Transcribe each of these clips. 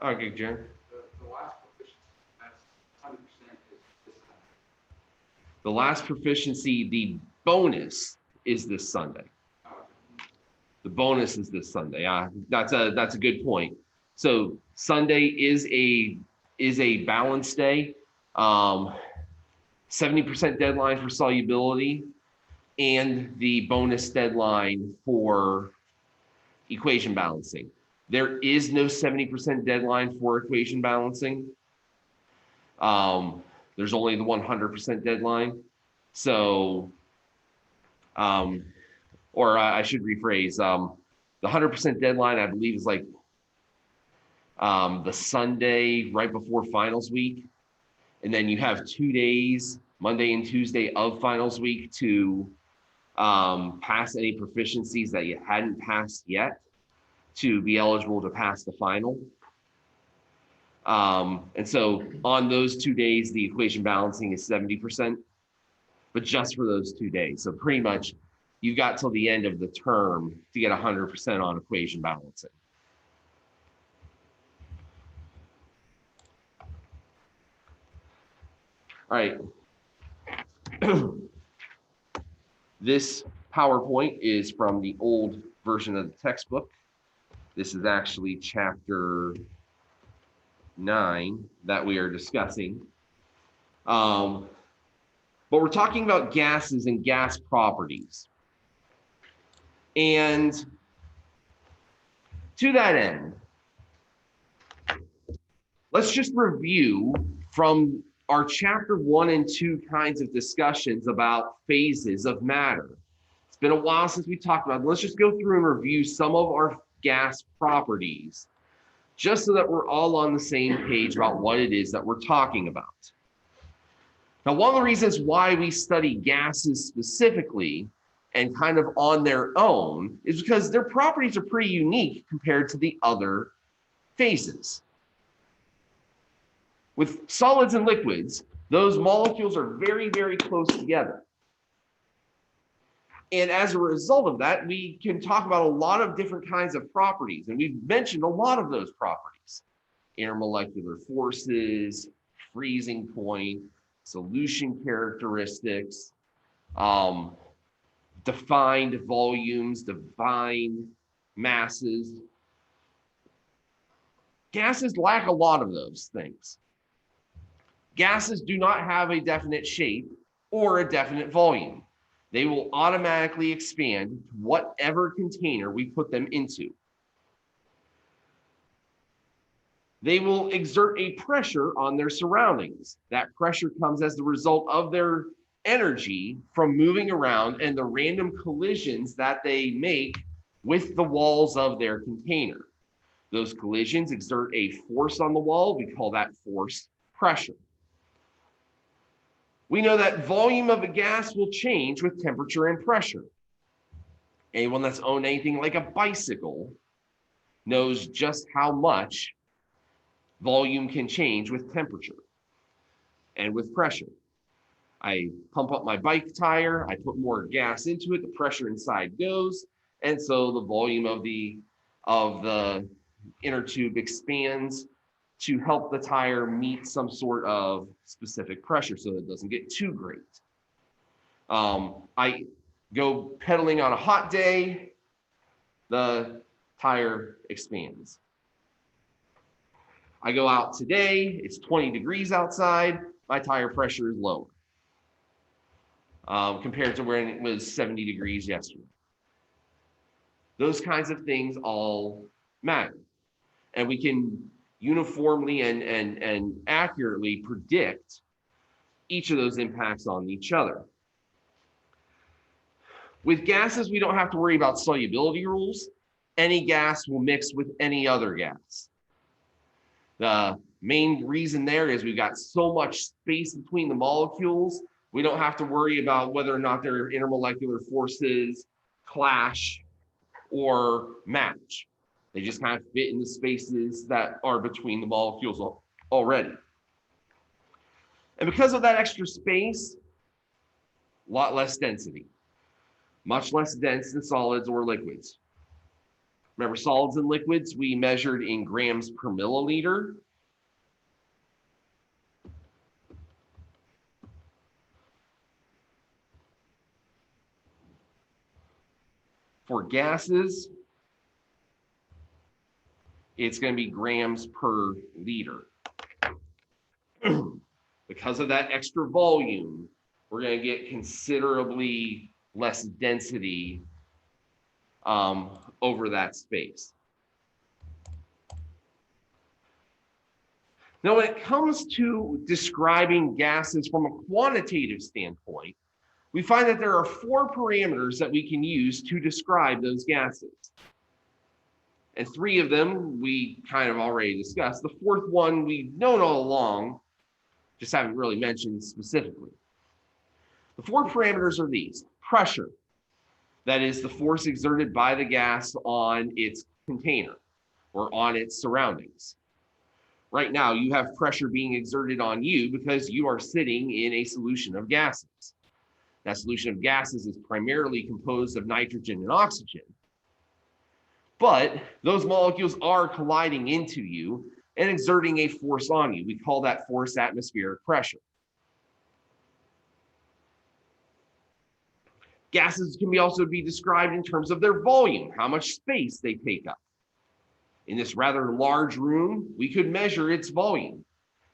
Okay, Jen. The last proficiency, that's 100% is this time. The last proficiency, the bonus is this Sunday. Oh, The bonus is this Sunday. That's a good point. So Sunday is a balance day. 70% deadline for solubility, and the bonus deadline for equation balancing. There is no 70% deadline for equation balancing. Um, there's only the 100% deadline. So, um, or I should rephrase, the 100% deadline, I believe, is like the Sunday right before finals week. And then you have 2 days, Monday and Tuesday of finals week, to pass any proficiencies that you hadn't passed yet to be eligible to pass the final. And so on those 2 days, the equation balancing is 70%, but just for those 2 days. So pretty much you've got till the end of the term to get 100% on equation balancing. All right. This PowerPoint is from the old version of the textbook. This is actually chapter 9 that we are discussing. But we're talking about gases and gas properties. And to that end, let's just review from our chapter 1 and 2 kinds of discussions about phases of matter. It's been a while since we talked about it. Let's just go through and review some of our gas properties, just so that we're all on the same page about what it is that we're talking about. Now, one of the reasons why we study gases specifically and kind of on their own is because their properties are pretty unique compared to the other phases. With solids and liquids, those molecules are very, very close together. And as a result of that, we can talk about a lot of different kinds of properties. And we've mentioned a lot of those properties: intermolecular forces, freezing point, solution characteristics, defined volumes, defined masses. Gases lack a lot of those things. Gases do not have a definite shape or a definite volume. They will automatically expand to whatever container we put them into. They will exert a pressure on their surroundings. That pressure comes as the result of their energy from moving around and the random collisions that they make with the walls of their container. Those collisions exert a force on the wall. We call that force pressure. We know that volume of a gas will change with temperature and pressure. Anyone that's owned anything like a bicycle knows just how much volume can change with temperature and with pressure. I pump up my bike tire, I put more gas into it, the pressure inside goes, and so the volume of the inner tube expands to help the tire meet some sort of specific pressure so that it doesn't get too great. I go pedaling on a hot day, the tire expands. I go out today, it's 20 degrees outside, my tire pressure is lower compared to when it was 70 degrees yesterday. Those kinds of things all matter. And we can uniformly and accurately predict each of those impacts on each other. With gases, we don't have to worry about solubility rules. Any gas will mix with any other gas. The main reason there is we've got so much space between the molecules, we don't have to worry about whether or not their intermolecular forces clash or match. They just kind of fit in the spaces that are between the molecules already. And because of that extra space, a lot less density, much less dense than solids or liquids. Remember, solids and liquids, we measured in grams per milliliter. For gases, it's going to be grams per liter. Because of that extra volume, we're going to get considerably less density over that space. Now, when it comes to describing gases from a quantitative standpoint, we find that there are 4 parameters that we can use to describe those gases. And 3 of them we kind of already discussed. The 4th one we've known all along, just haven't really mentioned specifically. The 4 parameters are these: pressure, that is the force exerted by the gas on its container or on its surroundings. Right now, you have pressure being exerted on you because you are sitting in a solution of gases. That solution of gases is primarily composed of nitrogen and oxygen. But those molecules are colliding into you and exerting a force on you. We call that force atmospheric pressure. Gases can also be described in terms of their volume, how much space they take up. In this rather large room, we could measure its volume.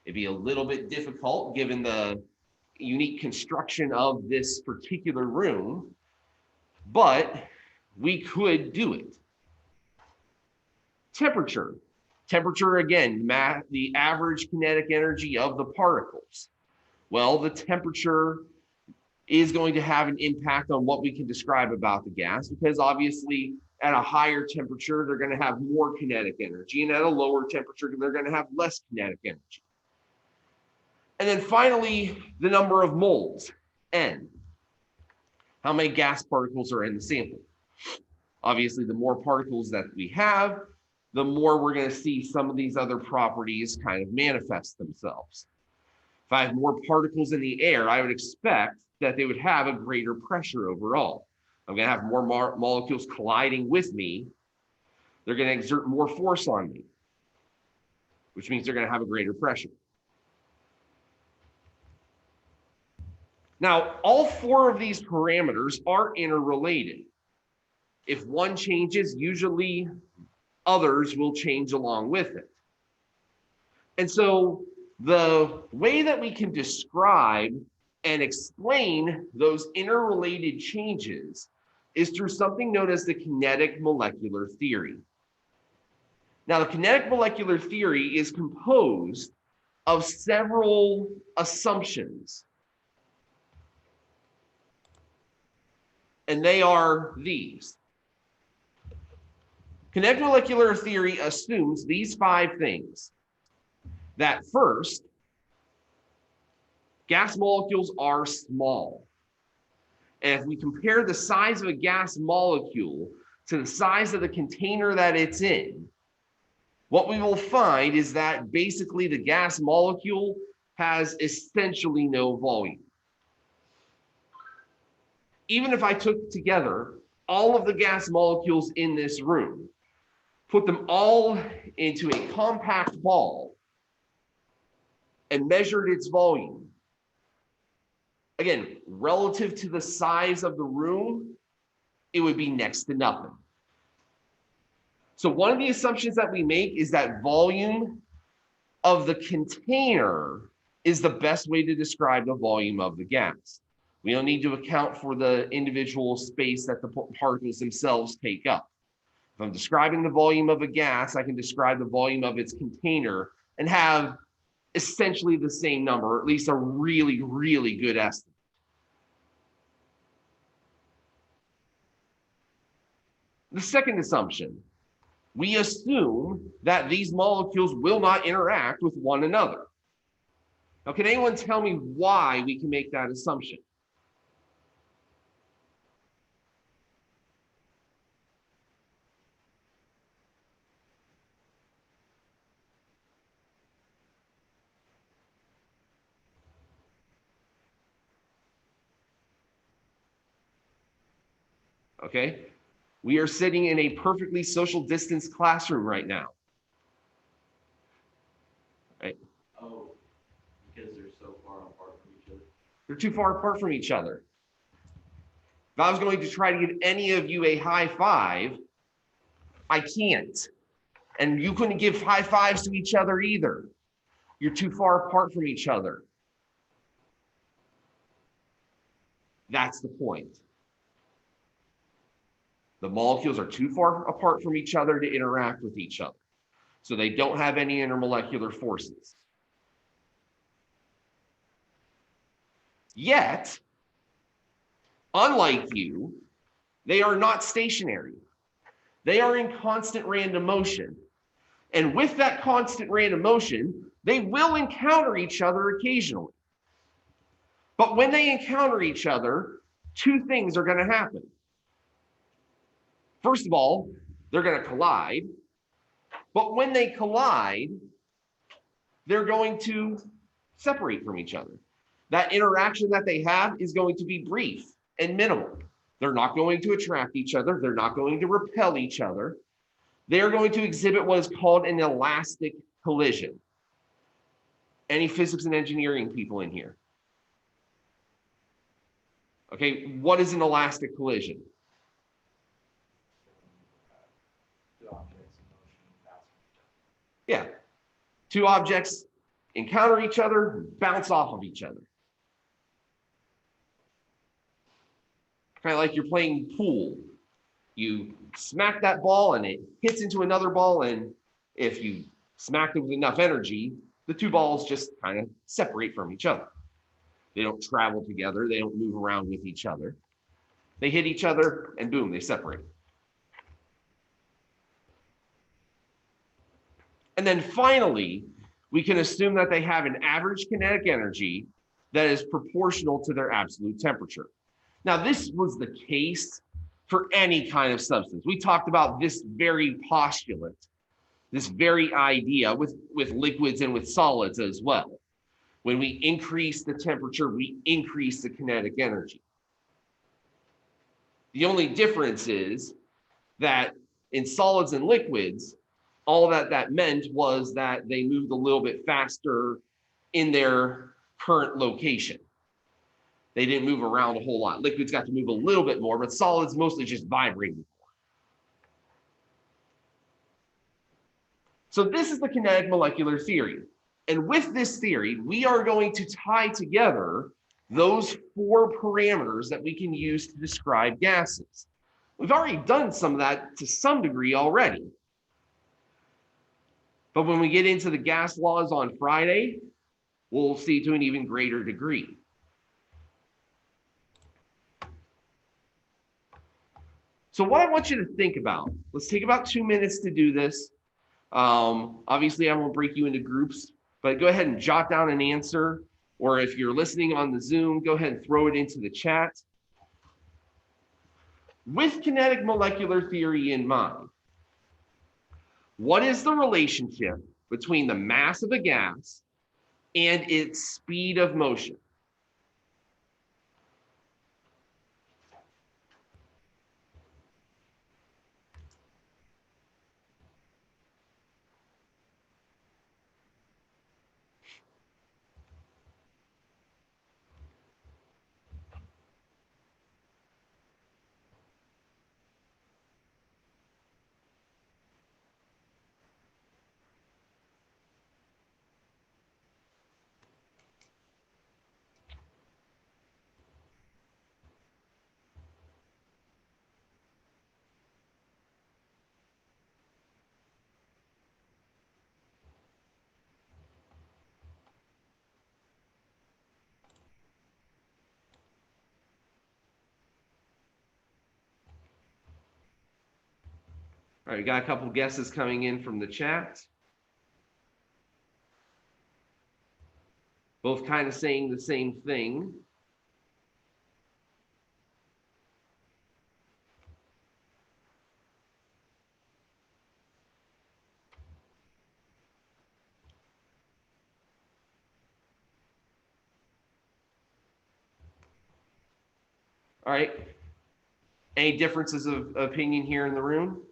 It'd be a little bit difficult given the unique construction of this particular room, but we could do it. Temperature. Temperature, again, the average kinetic energy of the particles. Well, the temperature is going to have an impact on what we can describe about the gas, because obviously at a higher temperature, they're going to have more kinetic energy, and at a lower temperature, they're going to have less kinetic energy. And then finally, the number of moles, N. How many gas particles are in the sample? Obviously, the more particles that we have, the more we're going to see some of these other properties kind of manifest themselves. If I have more particles in the air, I would expect that they would have a greater pressure overall. I'm going to have more molecules colliding with me. They're going to exert more force on me, which means they're going to have a greater pressure. Now, all 4 of these parameters are interrelated. If one changes, usually others will change along with it. And so the way that we can describe and explain those interrelated changes is through something known as the kinetic molecular theory. Now, the kinetic molecular theory is composed of several assumptions. And they are these. Kinetic molecular theory assumes these 5 things. That first, gas molecules are small. And if we compare the size of a gas molecule to the size of the container that it's in, what we will find is that basically the gas molecule has essentially no volume. Even if I took together all of the gas molecules in this room, put them all into a compact ball, and measured its volume, again, relative to the size of the room, it would be next to nothing. So one of the assumptions that we make is that volume of the container is the best way to describe the volume of the gas. We don't need to account for the individual space that the particles themselves take up. If I'm describing the volume of a gas, I can describe the volume of its container and have essentially the same number, or at least a really, really good estimate. The second assumption, we assume that these molecules will not interact with one another. Now, can anyone tell me why we can make that assumption? Okay, We are sitting in a perfectly social distance classroom right now. Right? Oh, because they're so far apart from each other. They're too far apart from each other. If I was going to try to give any of you a high five, I can't. And you couldn't give high fives to each other either. You're too far apart from each other. That's the point. The molecules are too far apart from each other to interact with each other. So they don't have any intermolecular forces. Yet, unlike you, they are not stationary. They are in constant random motion. And with that constant random motion, they will encounter each other occasionally. But when they encounter each other, two things are going to happen. First of all, they're going to collide. But when they collide, they're going to separate from each other. That interaction that they have is going to be brief and minimal. They're not going to attract each other. They're not going to repel each other. They're going to exhibit what is called an elastic collision. Any physics and engineering people in here? Okay, what is an elastic collision? Two objects in motion bouncing. Yeah, two objects encounter each other, bounce off of each other. Kind of like you're playing pool. You smack that ball and it hits into another ball, and if you smacked it with enough energy, the two balls just kind of separate from each other. They don't travel together. They don't move around with each other. They hit each other and boom, they separate. And then finally, we can assume that they have an average kinetic energy that is proportional to their absolute temperature. Now, this was the case for any kind of substance. We talked about this very postulate, this very idea with liquids and with solids as well. When we increase the temperature, we increase the kinetic energy. The only difference is that in solids and liquids, all that meant was that they moved a little bit faster in their current location. They didn't move around a whole lot. Liquids got to move a little bit more, but solids mostly just vibrated more. So this is the kinetic molecular theory. And with this theory, we are going to tie together those four parameters that we can use to describe gases. We've already done some of that to some degree already. But when we get into the gas laws on Friday, we'll see to an even greater degree. So what I want you to think about, let's take about 2 minutes to do this. Obviously, I won't break you into groups, but go ahead and jot down an answer. Or if you're listening on the Zoom, go ahead and throw it into the chat. With kinetic molecular theory in mind, what is the relationship between the mass of a gas and its speed of motion? All right, we got a couple guesses coming in from the chat. Both kind of saying the same thing. All right. Any differences of opinion here in the room?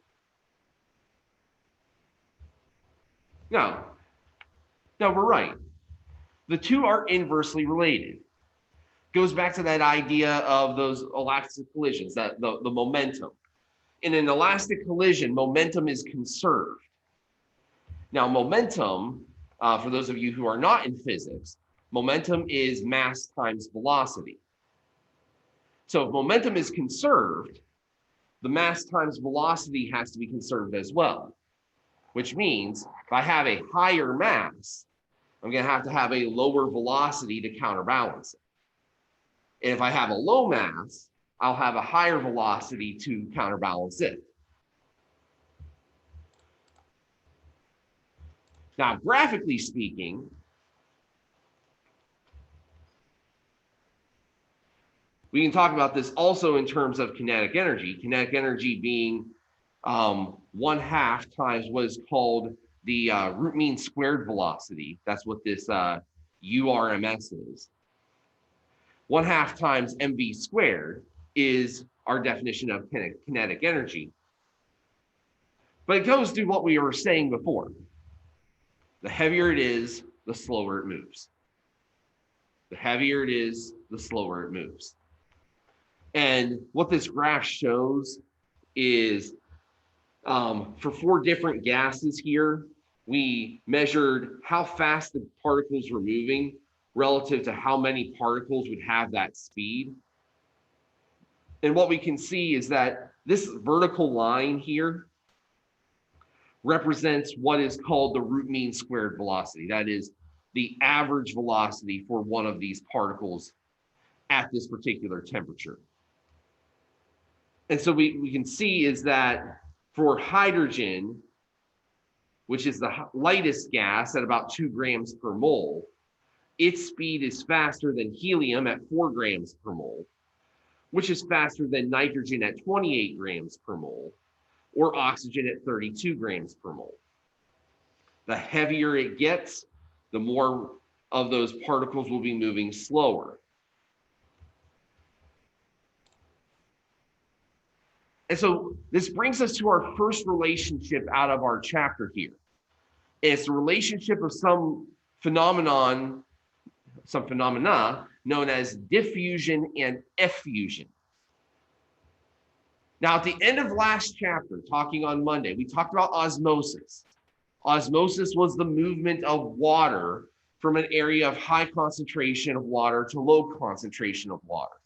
No. No, we're right. The two are inversely related. Goes back to that idea of those elastic collisions, that the momentum. In an elastic collision, momentum is conserved. Now, momentum, for those of you who are not in physics, momentum is mass times velocity. So if momentum is conserved, the mass times velocity has to be conserved as well, which means if I have a higher mass, I'm going to have a lower velocity to counterbalance it. And if I have a low mass, I'll have a higher velocity to counterbalance it. Now, graphically speaking, we can talk about this also in terms of kinetic energy. Kinetic energy being 1/2 times what is called the root mean squared velocity. That's what this URMS is. 1/2 times mv squared is our definition of kinetic energy. But it goes to what we were saying before. The heavier it is, the slower it moves. The heavier it is, the slower it moves. And what this graph shows is for 4 different gases here, we measured how fast the particles were moving relative to how many particles would have that speed. And what we can see is that this vertical line here represents what is called the root mean squared velocity. That is the average velocity for one of these particles at this particular temperature. And so we can see is that for hydrogen, which is the lightest gas at about 2 grams per mole, its speed is faster than helium at 4 grams per mole, which is faster than nitrogen at 28 grams per mole, or oxygen at 32 grams per mole. The heavier it gets, the more of those particles will be moving slower. And so this brings us to our first relationship out of our chapter here. It's the relationship of some phenomena known as diffusion and effusion. Now, at the end of last chapter, talking on Monday, we talked about osmosis. Osmosis was the movement of water from an area of high concentration of water to low concentration of water.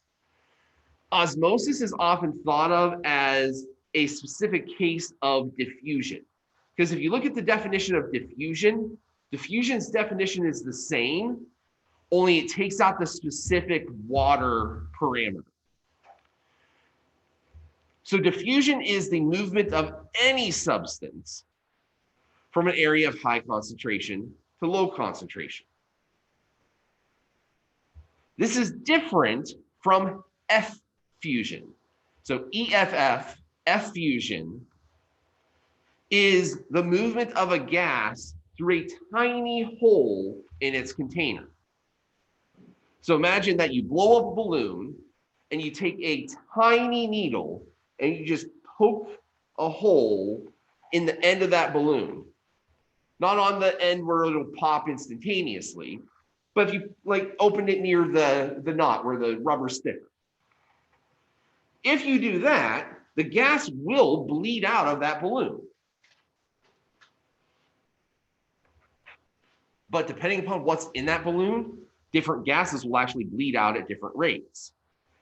Osmosis is often thought of as a specific case of diffusion. Because if you look at the definition of diffusion, diffusion's definition is the same, only it takes out the specific water parameter. So diffusion is the movement of any substance from an area of high concentration to low concentration. This is different from effusion. So EFF, effusion, is the movement of a gas through a tiny hole in its container. So imagine that you blow up a balloon and you take a tiny needle and you just poke a hole in the end of that balloon. Not on the end where it'll pop instantaneously, but if you like opened it near the knot where the rubber sticker. If you do that, the gas will bleed out of that balloon. But depending upon what's in that balloon, different gases will actually bleed out at different rates.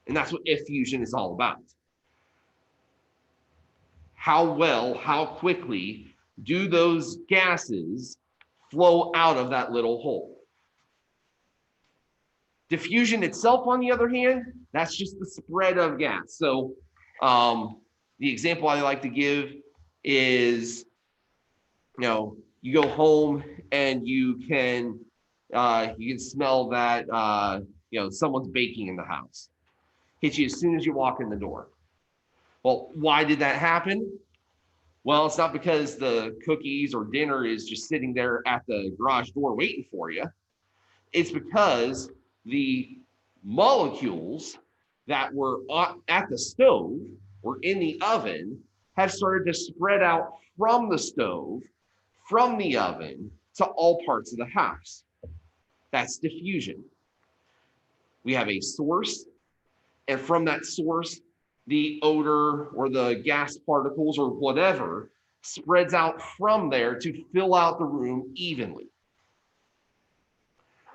And that's what effusion is all about. How quickly do those gases flow out of that little hole? Diffusion itself, on the other hand, that's just the spread of gas. So the example I like to give is, you go home and you can smell that someone's baking in the house. Hits you as soon as you walk in the door. Well, why did that happen? Well, it's not because the cookies or dinner is just sitting there at the garage door waiting for you. It's because the molecules that were at the stove or in the oven have started to spread out from the stove, from the oven to all parts of the house. That's diffusion. We have a source, and from that source, the odor or the gas particles or whatever spreads out from there to fill out the room evenly.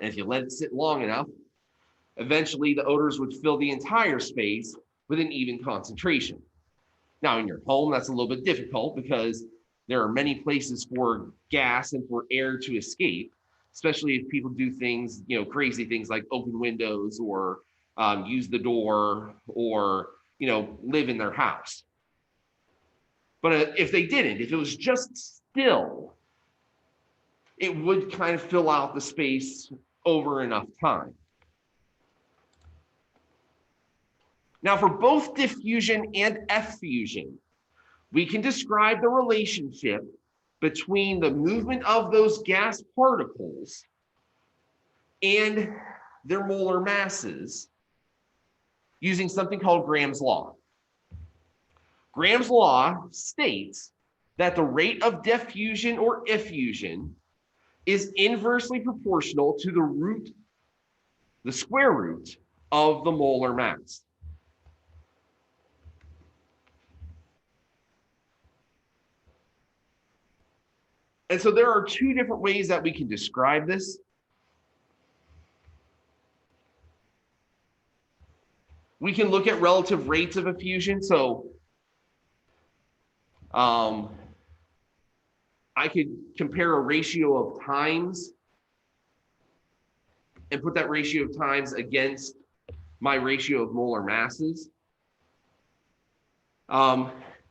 And if you let it sit long enough, eventually the odors would fill the entire space with an even concentration. Now in your home, that's a little bit difficult because there are many places for gas and for air to escape, especially if people do things, crazy things like open windows or use the door or, live in their house. But if they didn't, if it was just still, it would kind of fill out the space over enough time. Now, for both diffusion and effusion, we can describe the relationship between the movement of those gas particles and their molar masses using something called Graham's law. Graham's law states that the rate of diffusion or effusion is inversely proportional to the square root of the molar mass. And so there are two different ways that we can describe this. We can look at relative rates of effusion. So I could compare a ratio of times and put that ratio of times against my ratio of molar masses.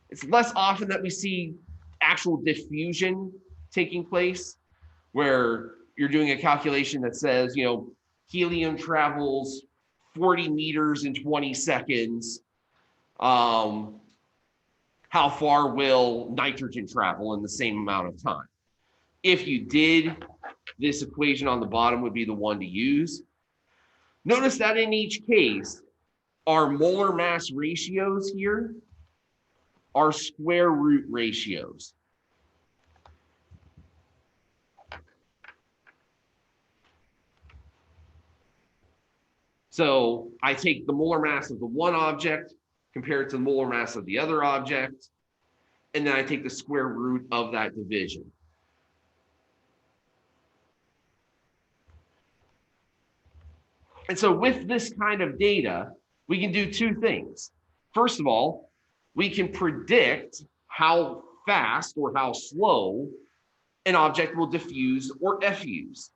It's less often that we see actual diffusion taking place, where you're doing a calculation that says, helium travels 40 meters in 20 seconds. How far will nitrogen travel in the same amount of time? If you did, this equation on the bottom would be the one to use. Notice that in each case, our molar mass ratios here are square root ratios. So I take the molar mass of the one object, compare it to the molar mass of the other object, and then I take the square root of that division. And so with this kind of data, we can do two things. First of all, we can predict how fast or how slow an object will diffuse or effuse.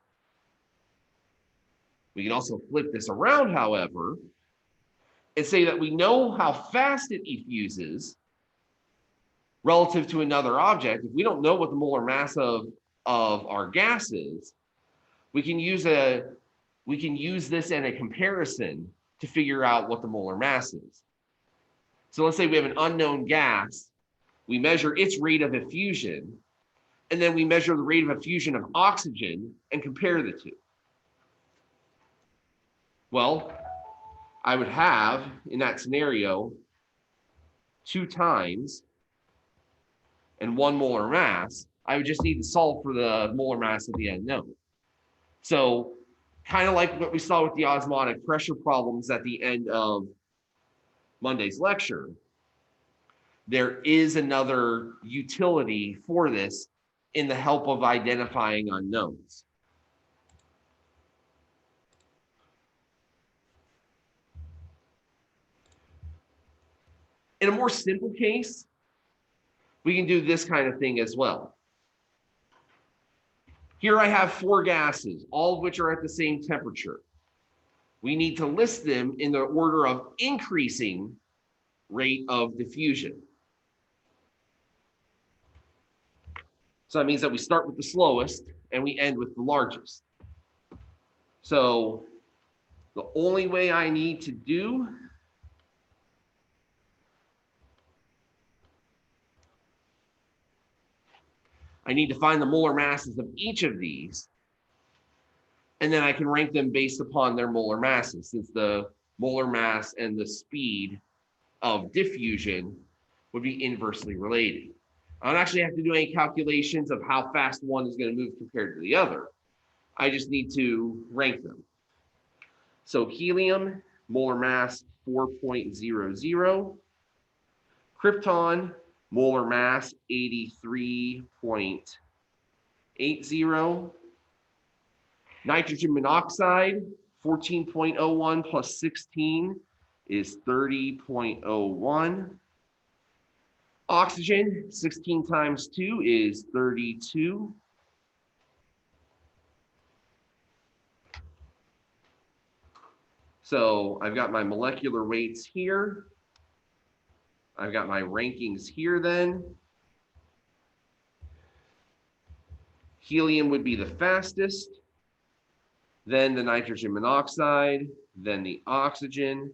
We can also flip this around, however, and say that we know how fast it effuses relative to another object. If we don't know what the molar mass of our gas is, we can use this in a comparison to figure out what the molar mass is. So let's say we have an unknown gas, we measure its rate of effusion, and then we measure the rate of effusion of oxygen and compare the two. Well, I would have, in that scenario, 2 times and 1 molar mass. I would just need to solve for the molar mass of the unknown. So kind of like what we saw with the osmotic pressure problems at the end of Monday's lecture, there is another utility for this in the help of identifying unknowns. In a more simple case, we can do this kind of thing as well. Here I have 4 gases, all of which are at the same temperature. We need to list them in the order of increasing rate of diffusion. So that means that we start with the slowest and we end with the largest. So the only way I need to do I need to find the molar masses of each of these, and then I can rank them based upon their molar masses, since the molar mass and the speed of diffusion would be inversely related. I don't actually have to do any calculations of how fast one is going to move compared to the other. I just need to rank them. So helium, molar mass 4.00. Krypton, molar mass 83.80. Nitrogen monoxide, 14.01 plus 16 is 30.01. Oxygen, 16 times 2 is 32. So I've got my molecular weights here. I've got my rankings here then. Helium would be the fastest, then the nitrogen monoxide, then the oxygen,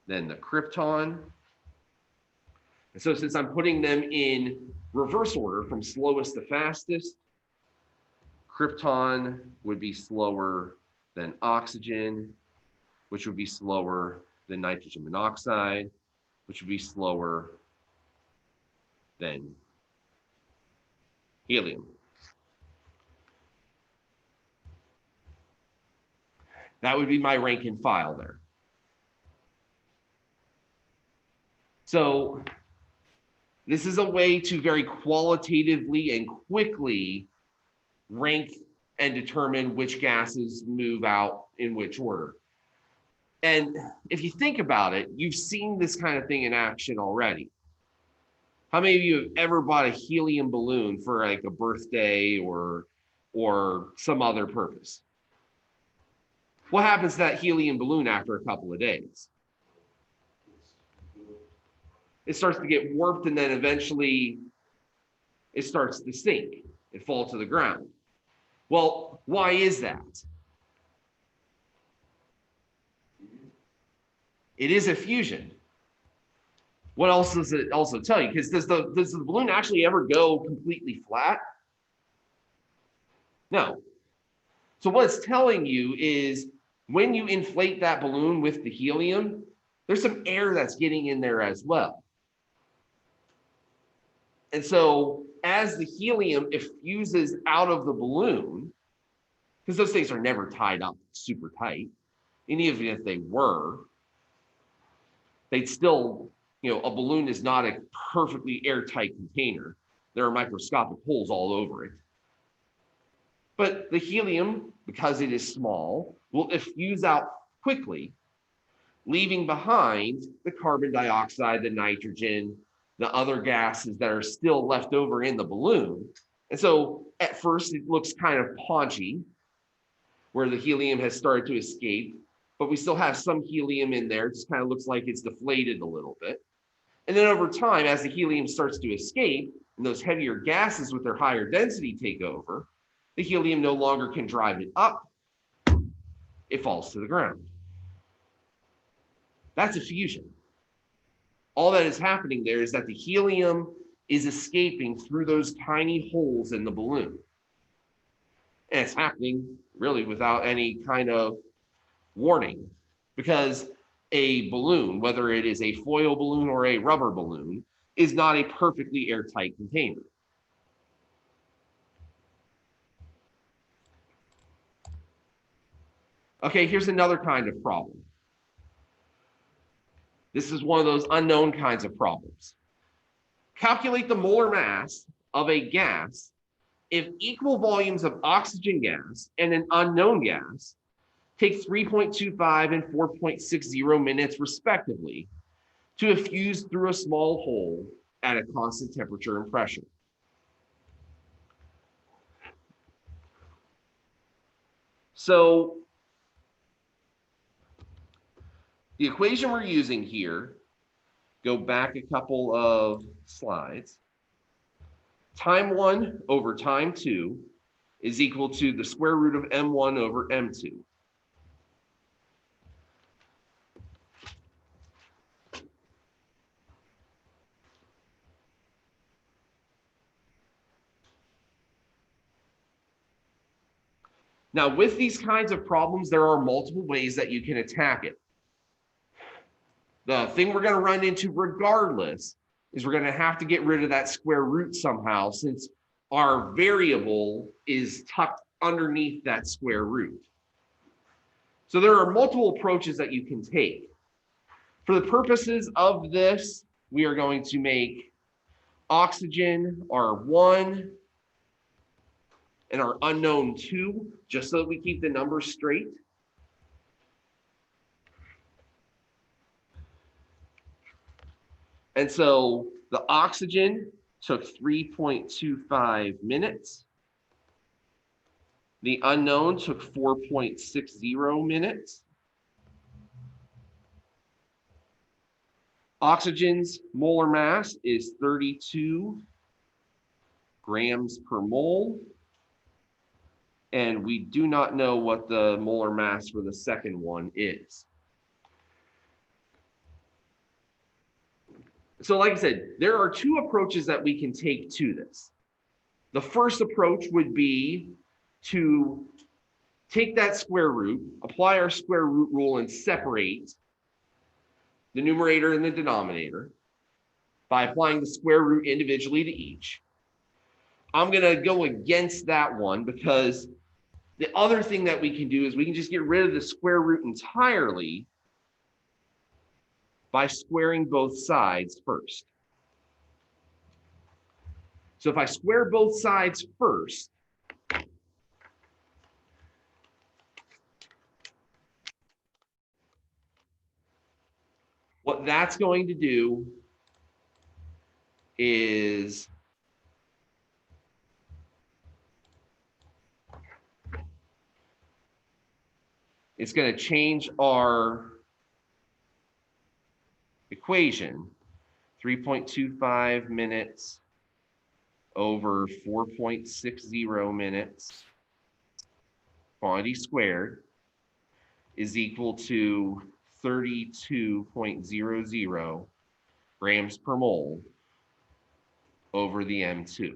then the krypton. And so since I'm putting them in reverse order from slowest to fastest, krypton would be slower than oxygen, which would be slower than nitrogen monoxide, which would be slower than helium. That would be my rank and file there. So this is a way to very qualitatively and quickly rank and determine which gases move out in which order. And if you think about it, you've seen this kind of thing in action already. How many of you have ever bought a helium balloon for like a birthday or some other purpose? What happens to that helium balloon after a couple of days? It starts to get warped, and then eventually it starts to sink. It falls to the ground. Well, why is that? It is effusion. What else does it also tell you? Because does the balloon actually ever go completely flat? No. So what it's telling you is when you inflate that balloon with the helium, there's some air that's getting in there as well. And so as the helium effuses out of the balloon, because those things are never tied up super tight, and even if they were, they'd still, a balloon is not a perfectly airtight container. There are microscopic holes all over it. But the helium, because it is small, will effuse out quickly, leaving behind the carbon dioxide, the nitrogen, the other gases that are still left over in the balloon. And so at first it looks kind of paunchy, where the helium has started to escape, but we still have some helium in there. It just kind of looks like it's deflated a little bit. And then over time, as the helium starts to escape and those heavier gases with their higher density take over, the helium no longer can drive it up. It falls to the ground. That's effusion. All that is happening there is that the helium is escaping through those tiny holes in the balloon. And it's happening really without any kind of warning, because a balloon, whether it is a foil balloon or a rubber balloon, is not a perfectly airtight container. Okay, here's another kind of problem. This is one of those unknown kinds of problems. Calculate the molar mass of a gas if equal volumes of oxygen gas and an unknown gas take 3.25 and 4.60 minutes respectively to effuse through a small hole at a constant temperature and pressure. So the equation we're using here, go back a couple of slides. Time 1 over time 2 is equal to the square root of m1 over m2. Now, with these kinds of problems, there are multiple ways that you can attack it. The thing we're going to run into regardless is we're going to have to get rid of that square root somehow, since our variable is tucked underneath that square root. So there are multiple approaches that you can take. For the purposes of this, we are going to make oxygen R1 and our unknown 2, just so that we keep the numbers straight. And so the oxygen took 3.25 minutes. The unknown took 4.60 minutes. Oxygen's molar mass is 32 grams per mole. And we do not know what the molar mass for the second one is. So like I said, there are two approaches that we can take to this. The first approach would be to take that square root, apply our square root rule, and separate the numerator and the denominator by applying the square root individually to each. I'm going to go against that one because the other thing that we can do is we can just get rid of the square root entirely by squaring both sides first. So if I square both sides first, what that's going to do is it's going to change our equation, 3.25 minutes over 4.60 minutes, quantity squared, is equal to 32.00 grams per mole over the M2.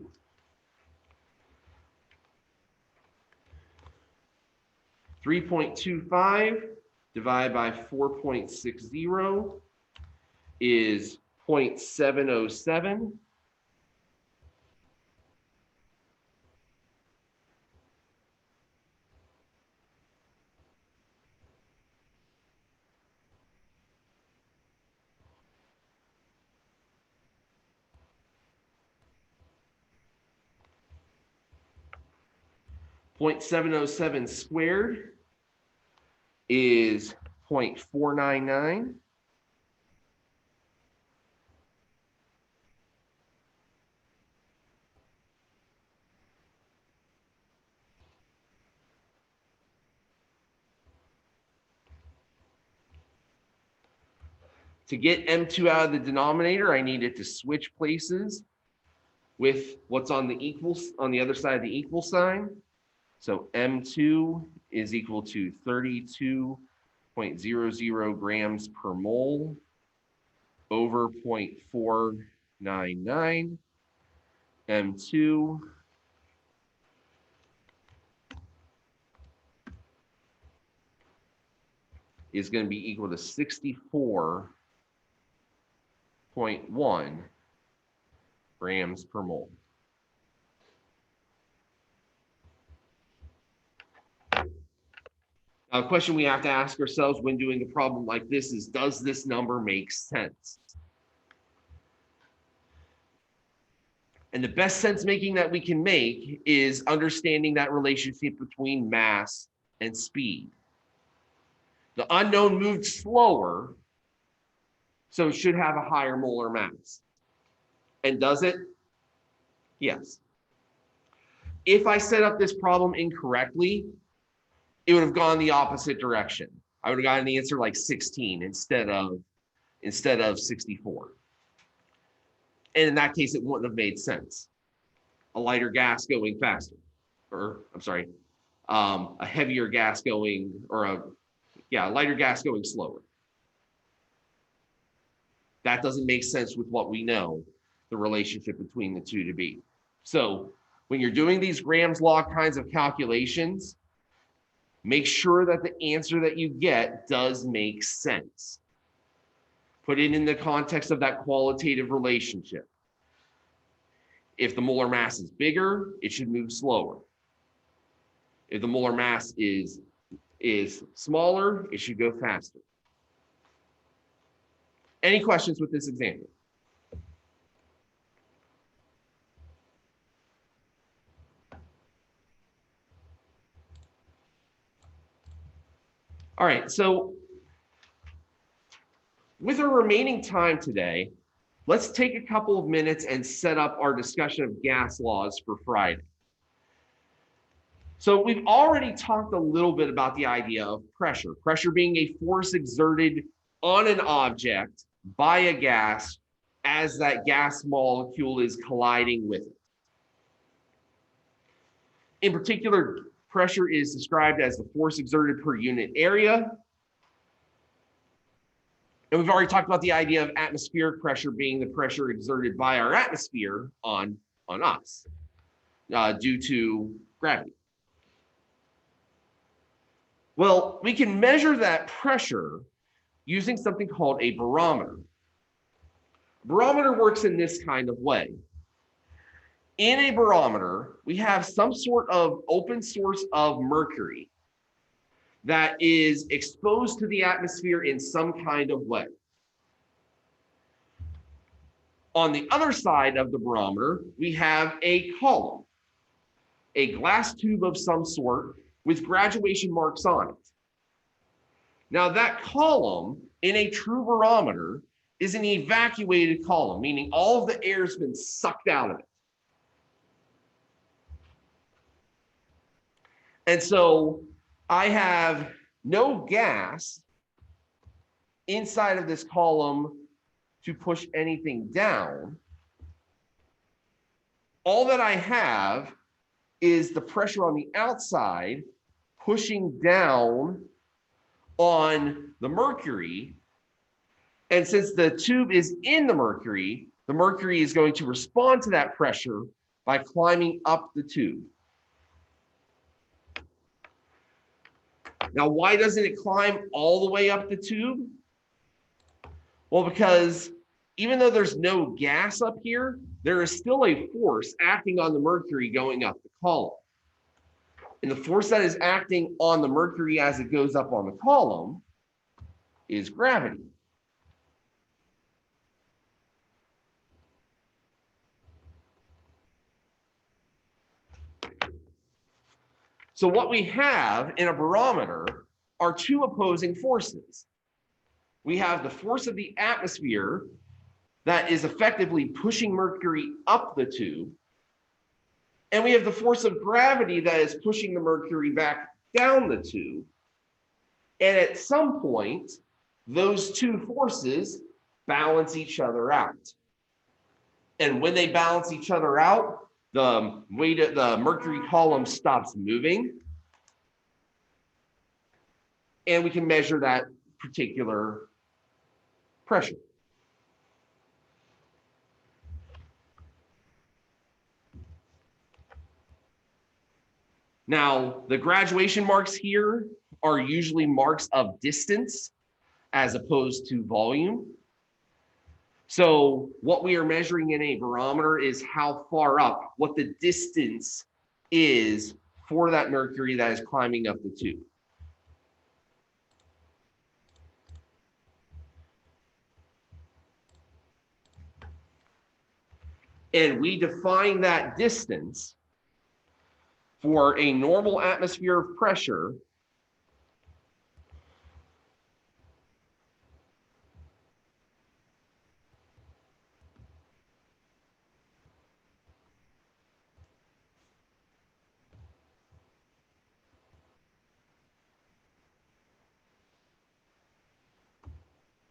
.25 divided by 4.60 is 0.707. .707 squared is 0.499. To get M2 out of the denominator, I need it to switch places with what's on the equals on the other side of the equal sign. So M2 is equal to 32.00 grams per mole over 0.499. M2 is going to be equal to 64.1 grams per mole. Now, a question we have to ask ourselves when doing a problem like this is, does this number make sense? And the best sense making that we can make is understanding that relationship between mass and speed. The unknown moved slower, so it should have a higher molar mass. And does it? Yes. If I set up this problem incorrectly, it would have gone the opposite direction. I would have gotten the answer like 16 instead of 64. And in that case, it wouldn't have made sense. A lighter gas going faster, or I'm sorry, a heavier gas going, or a lighter gas going slower. That doesn't make sense with what we know the relationship between the two to be. So when you're doing these Graham's law kinds of calculations, make sure that the answer that you get does make sense. Put it in the context of that qualitative relationship. If the molar mass is bigger, it should move slower. If the molar mass is smaller, it should go faster. Any questions with this example? All right, so with our remaining time today, let's take a couple of minutes and set up our discussion of gas laws for Friday. So we've already talked a little bit about the idea of pressure. Pressure being a force exerted on an object by a gas as that gas molecule is colliding with it. In particular, pressure is described as the force exerted per unit area. And we've already talked about the idea of atmospheric pressure being the pressure exerted by our atmosphere on us due to gravity. Well, we can measure that pressure using something called a barometer. Barometer works in this kind of way. In a barometer, we have some sort of open source of mercury that is exposed to the atmosphere in some kind of way. On the other side of the barometer, we have a column, a glass tube of some sort with graduation marks on it. Now that column in a true barometer is an evacuated column, meaning all of the air has been sucked out of it. And so I have no gas inside of this column to push anything down. All that I have is the pressure on the outside pushing down on the mercury. And since the tube is in the mercury is going to respond to that pressure by climbing up the tube. Now, why doesn't it climb all the way up the tube? Well, because even though there's no gas up here, there is still a force acting on the mercury going up the column. And the force that is acting on the mercury as it goes up on the column is gravity. So what we have in a barometer are two opposing forces. We have the force of the atmosphere that is effectively pushing mercury up the tube. And we have the force of gravity that is pushing the mercury back down the tube. And at some point, those two forces balance each other out. And when they balance each other out, the mercury column stops moving. And we can measure that particular pressure. Now, the graduation marks here are usually marks of distance as opposed to volume. So what we are measuring in a barometer is how far up, what the distance is for that mercury that is climbing up the tube. And we define that distance for a normal atmosphere of pressure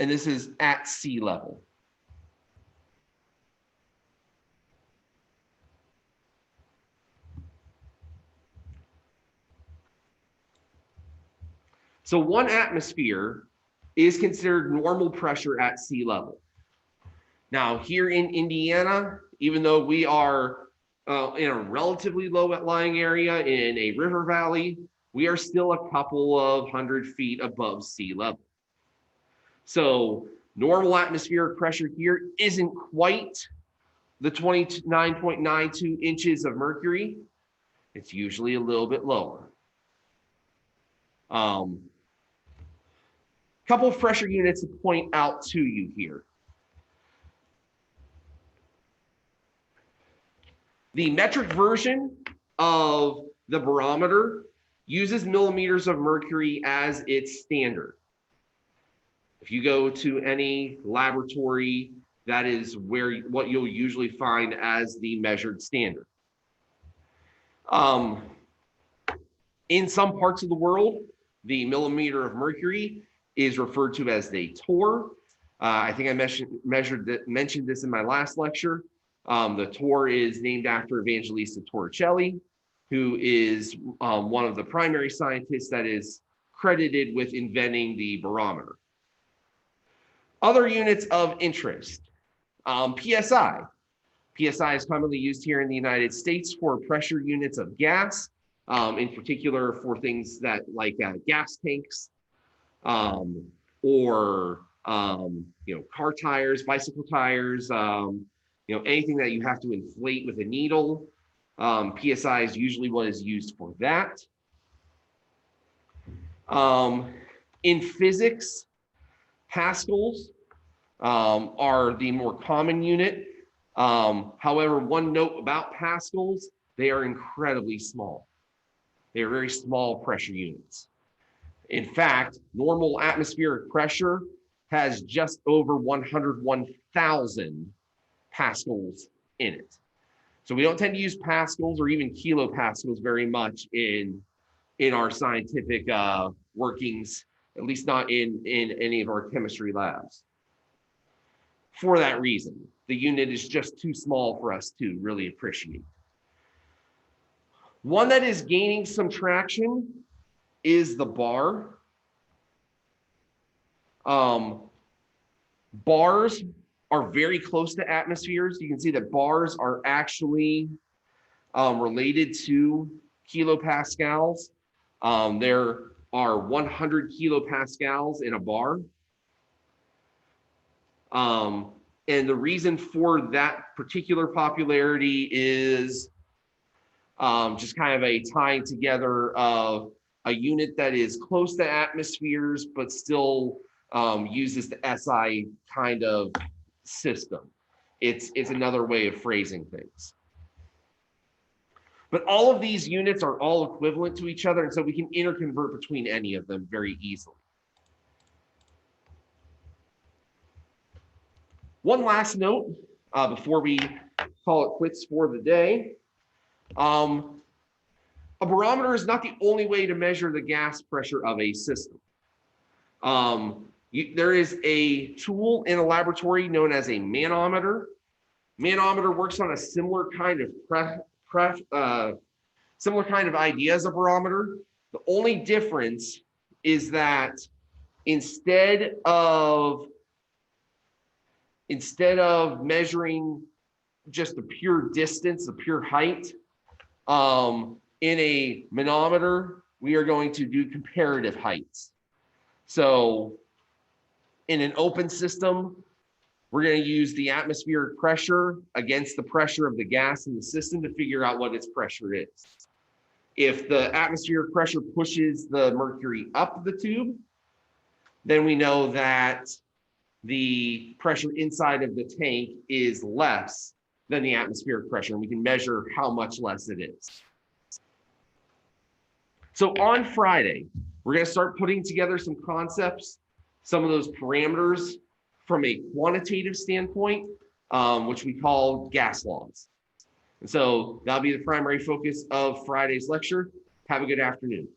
and this is at sea level. So 1 atmosphere is considered normal pressure at sea level. Now here in Indiana, even though we are in a relatively low lying area in a river valley, we are still a couple of 100 feet above sea level. So Normal atmospheric pressure here isn't quite the 29.92 inches of mercury. It's usually a little bit lower. Couple of pressure units to point out to you here. The metric version of the barometer uses millimeters of mercury as its standard. If you go to any laboratory, that is what you'll usually find as the measured standard. In some parts of the world, the millimeter of mercury is referred to as the torr. I think I mentioned this in my last lecture. The torr is named after Evangelista Torricelli, who is one of the primary scientists that is credited with inventing the barometer. Other units of interest, PSI. PSI is commonly used here in the United States for pressure units of gas, in particular for things that like gas tanks, or car tires, bicycle tires, anything that you have to inflate with a needle. PSI is usually what is used for that. In physics, pascals are the more common unit. However, one note about pascals, they are incredibly small. They are very small pressure units. In fact, normal atmospheric pressure has just over 101,000 pascals in it. So we don't tend to use pascals or even kilopascals very much in our scientific workings, at least not in any of our chemistry labs. For that reason, the unit is just too small for us to really appreciate. One that is gaining some traction is the bar. Bars are very close to atmospheres. You can see that bars are actually related to kilopascals. There are 100 kilopascals in a bar. And the reason for that particular popularity is just kind of a tying together of a unit that is close to atmospheres, but still uses the SI kind of system. It's another way of phrasing things. But all of these units are all equivalent to each other, and so we can interconvert between any of them very easily. One last note before we call it quits for the day. A barometer is not the only way to measure the gas pressure of a system. There is a tool in a laboratory known as a manometer. Manometer works on a similar kind of idea as a barometer. The only difference is that instead of measuring just the pure distance, the pure height, in a manometer, we are going to do comparative heights. So in an open system, we're going to use the atmospheric pressure against the pressure of the gas in the system to figure out what its pressure is. If the atmospheric pressure pushes the mercury up the tube, then we know that the pressure inside of the tank is less than the atmospheric pressure, and we can measure how much less it is. So on Friday, we're going to start putting together some concepts, some of those parameters from a quantitative standpoint, which we call gas laws. And so that'll be the primary focus of Friday's lecture. Have a good afternoon.